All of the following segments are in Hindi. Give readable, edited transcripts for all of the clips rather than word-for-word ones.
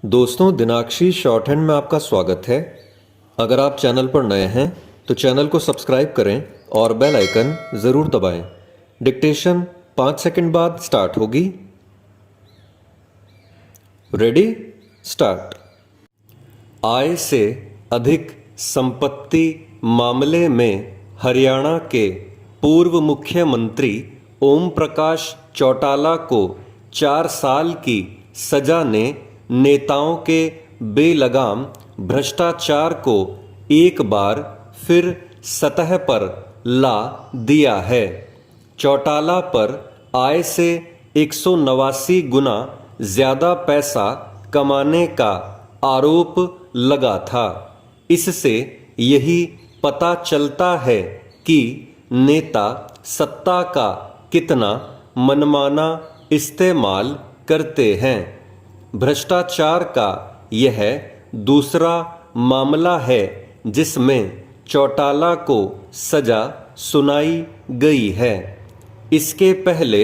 दोस्तों, दिनाक्षी शॉर्ट हैंड में आपका स्वागत है। अगर आप चैनल पर नए हैं तो चैनल को सब्सक्राइब करें और बेल आइकन ज़रूर दबाएं। डिक्टेशन 5 सेकंड बाद स्टार्ट होगी। Ready, start. आय से अधिक संपत्ति मामले में हरियाणा के पूर्व मुख्यमंत्री ओम प्रकाश चौटाला को 4 साल की सजा ने नेताओं के बेलगाम भ्रष्टाचार को एक बार फिर सतह पर ला दिया है। चौटाला पर आय से 189 गुना ज्यादा पैसा कमाने का आरोप लगा था। इससे यही पता चलता है कि नेता सत्ता का कितना मनमाना इस्तेमाल करते हैं। भ्रष्टाचार का यह दूसरा मामला है जिसमें चौटाला को सजा सुनाई गई है। इसके पहले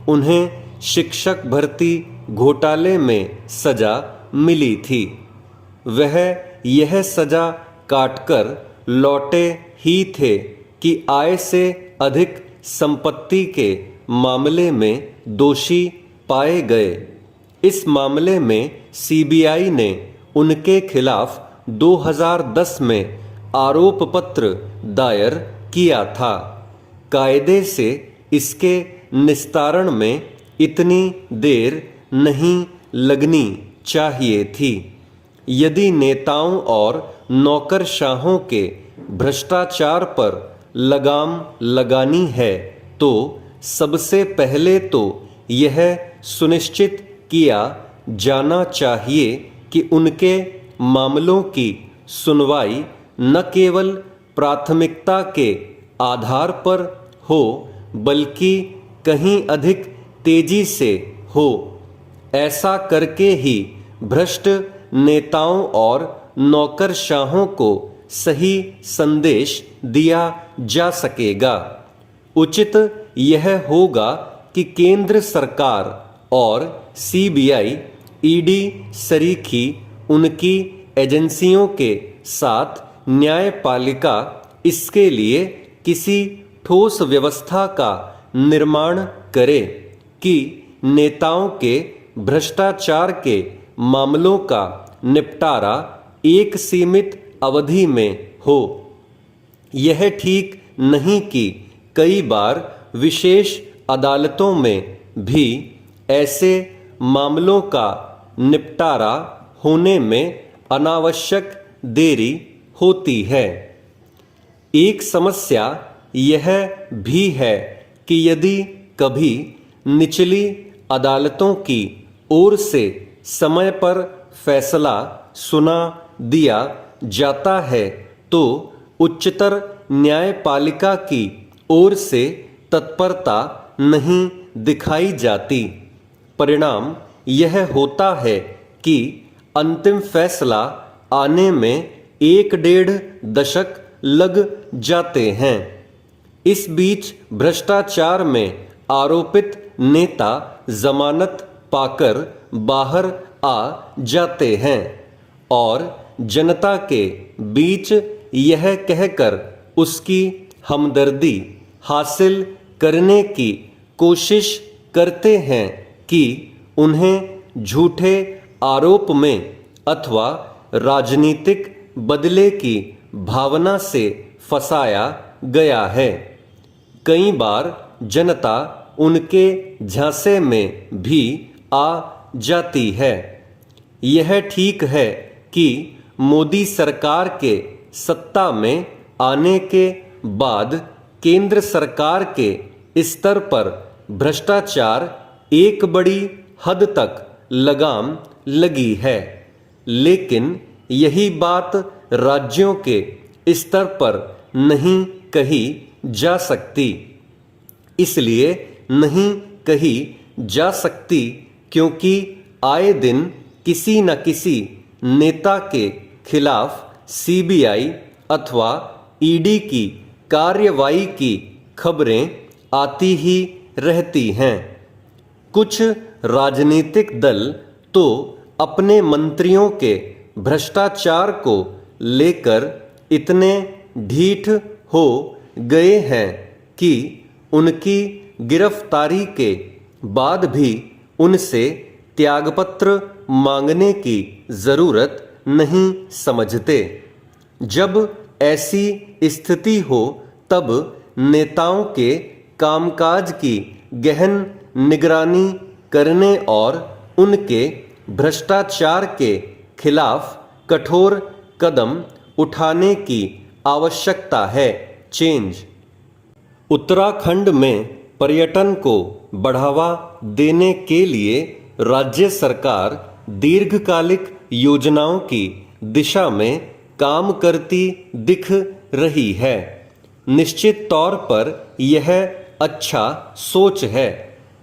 उन्हें शिक्षक भर्ती घोटाले में सजा मिली थी। वह यह सजा काटकर लौटे ही थे कि आय से अधिक संपत्ति के मामले में दोषी पाए गए। इस मामले में सीबीआई ने उनके खिलाफ 2010 में आरोप पत्र दायर किया था। कायदे से इसके निस्तारण में इतनी देर नहीं लगनी चाहिए थी। यदि नेताओं और नौकरशाहों के भ्रष्टाचार पर लगाम लगानी है तो सबसे पहले तो यह सुनिश्चित किया जाना चाहिए कि उनके मामलों की सुनवाई न केवल प्राथमिकता के आधार पर हो बल्कि कहीं अधिक तेजी से हो। ऐसा करके ही भ्रष्ट नेताओं और नौकरशाहों को सही संदेश दिया जा सकेगा। उचित यह होगा कि केंद्र सरकार और सीबीआई, ईडी सरीखी उनकी एजेंसियों के साथ न्यायपालिका इसके लिए किसी ठोस व्यवस्था का निर्माण करे कि नेताओं के भ्रष्टाचार के मामलों का निपटारा एक सीमित अवधि में हो। यह ठीक नहीं कि कई बार विशेष अदालतों में भी ऐसे मामलों का निपटारा होने में अनावश्यक देरी होती है। एक समस्या यह भी है कि यदि कभी निचली अदालतों की ओर से समय पर फैसला सुना दिया जाता है तो उच्चतर न्यायपालिका की ओर से तत्परता नहीं दिखाई जाती। परिणाम यह होता है कि अंतिम फैसला आने में 1-1.5 दशक लग जाते हैं। इस बीच भ्रष्टाचार में आरोपित नेता जमानत पाकर बाहर आ जाते हैं और जनता के बीच यह कहकर उसकी हमदर्दी हासिल करने की कोशिश करते हैं कि उन्हें झूठे आरोप में अथवा राजनीतिक बदले की भावना से फंसाया गया है। कई बार जनता उनके झांसे में भी आ जाती है। यह ठीक है कि मोदी सरकार के सत्ता में आने के बाद केंद्र सरकार के स्तर पर भ्रष्टाचार एक बड़ी हद तक लगाम लगी है, लेकिन यही बात राज्यों के स्तर पर नहीं कही जा सकती। इसलिए नहीं कही जा सकती क्योंकि आए दिन किसी न किसी नेता के खिलाफ सीबीआई अथवा ईडी की कार्रवाई की खबरें आती ही रहती हैं। कुछ राजनीतिक दल तो अपने मंत्रियों के भ्रष्टाचार को लेकर इतने ढीठ हो गए हैं कि उनकी गिरफ्तारी के बाद भी उनसे त्यागपत्र मांगने की जरूरत नहीं समझते। जब ऐसी स्थिति हो तब नेताओं के कामकाज की गहन निगरानी करने और उनके भ्रष्टाचार के खिलाफ कठोर कदम उठाने की आवश्यकता है। चेंज। उत्तराखंड में पर्यटन को बढ़ावा देने के लिए राज्य सरकार दीर्घकालिक योजनाओं की दिशा में काम करती दिख रही है। निश्चित तौर पर यह अच्छा सोच है,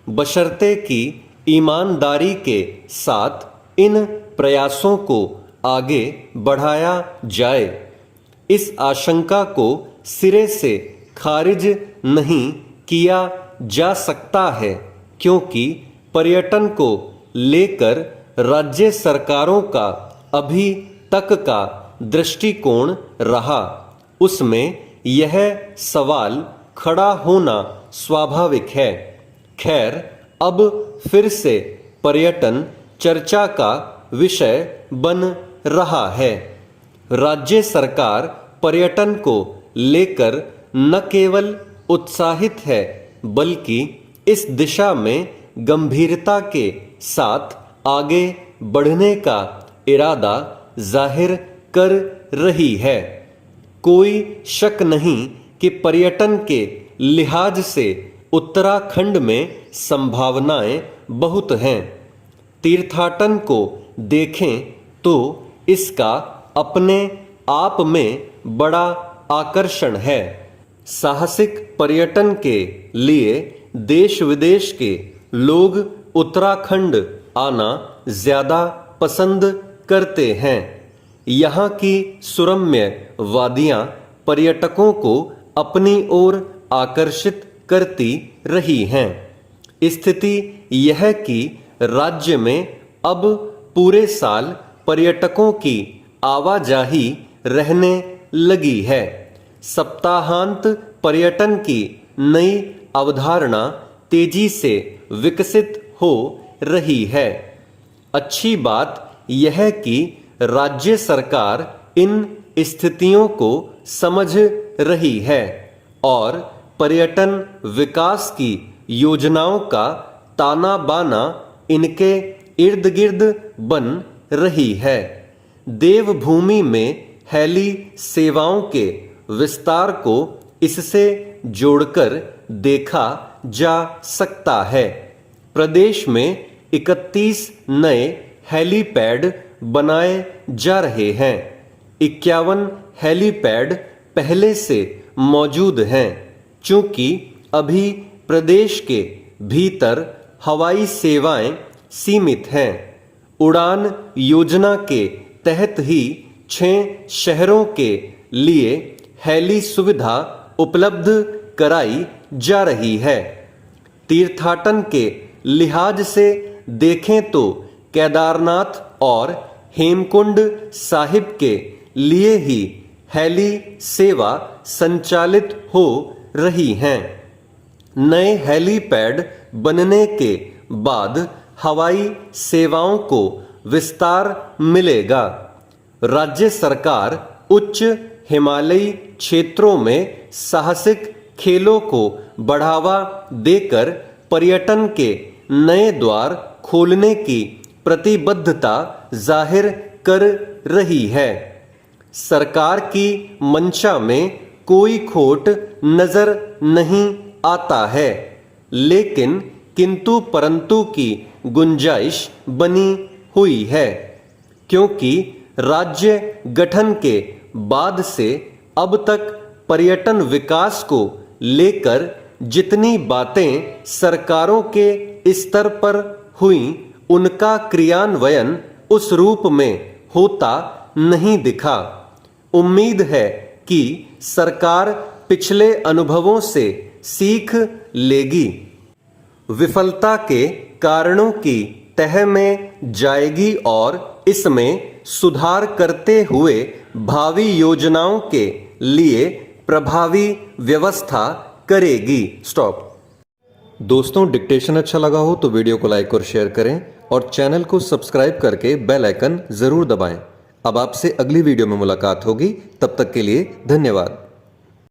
बशर्ते कि ईमानदारी के साथ इन प्रयासों को आगे बढ़ाया जाए। इस आशंका को सिरे से खारिज नहीं किया जा सकता है, क्योंकि पर्यटन को लेकर राज्य सरकारों का अभी तक का दृष्टिकोण रहा, उसमें यह सवाल खड़ा होना स्वाभाविक है। खैर, अब फिर से पर्यटन चर्चा का विषय बन रहा है। राज्य सरकार पर्यटन को लेकर न केवल उत्साहित है, बल्कि इस दिशा में गंभीरता के साथ आगे बढ़ने का इरादा जाहिर कर रही है। कोई शक नहीं कि पर्यटन के लिहाज से उत्तराखंड में संभावनाएं बहुत हैं। तीर्थाटन को देखें तो इसका अपने आप में बड़ा आकर्षण है। साहसिक पर्यटन के लिए देश विदेश के लोग उत्तराखंड आना ज्यादा पसंद करते हैं। यहाँ की सुरम्य वादियाँ पर्यटकों को अपनी ओर आकर्षित करती रही हैं। स्थिति यह कि राज्य में अब पूरे साल पर्यटकों की आवाजाही रहने लगी है। सप्ताहांत पर्यटन की नई अवधारणा तेजी से विकसित हो रही है। अच्छी बात यह कि राज्य सरकार इन स्थितियों को समझ रही है और पर्यटन विकास की योजनाओं का ताना बाना इनके इर्द गिर्द बन रही है। देवभूमि में हेली सेवाओं के विस्तार को इससे जोड़कर देखा जा सकता है। प्रदेश में 31 नए हेलीपैड बनाए जा रहे हैं। 51 हेलीपैड पहले से मौजूद हैं। चूंकि अभी प्रदेश के भीतर हवाई सेवाएं सीमित हैं, उड़ान योजना के तहत ही 6 शहरों के लिए हेली सुविधा उपलब्ध कराई जा रही है। तीर्थाटन के लिहाज से देखें तो केदारनाथ और हेमकुंड साहिब के लिए ही हेली सेवा संचालित हो रही हैं। नए हेलीपैड बनने के बाद हवाई सेवाओं को विस्तार मिलेगा। राज्य सरकार उच्च हिमालयी क्षेत्रों में साहसिक खेलों को बढ़ावा देकर पर्यटन के नए द्वार खोलने की प्रतिबद्धता जाहिर कर रही है। सरकार की मंशा में कोई खोट नजर नहीं आता है, लेकिन किंतु परंतु की गुंजाइश बनी हुई है, क्योंकि राज्य गठन के बाद से अब तक पर्यटन विकास को लेकर जितनी बातें सरकारों के स्तर पर हुई, उनका क्रियान्वयन उस रूप में होता नहीं दिखा। उम्मीद है कि सरकार पिछले अनुभवों से सीख लेगी। विफलता के कारणों की तह में जाएगी और इसमें सुधार करते हुए भावी योजनाओं के लिए प्रभावी व्यवस्था करेगी। स्टॉप। दोस्तों, डिक्टेशन अच्छा लगा हो तो वीडियो को लाइक और शेयर करें और चैनल को सब्सक्राइब करके बेल आइकन जरूर दबाएं। अब आपसे अगली वीडियो में मुलाकात होगी, तब तक के लिए धन्यवाद।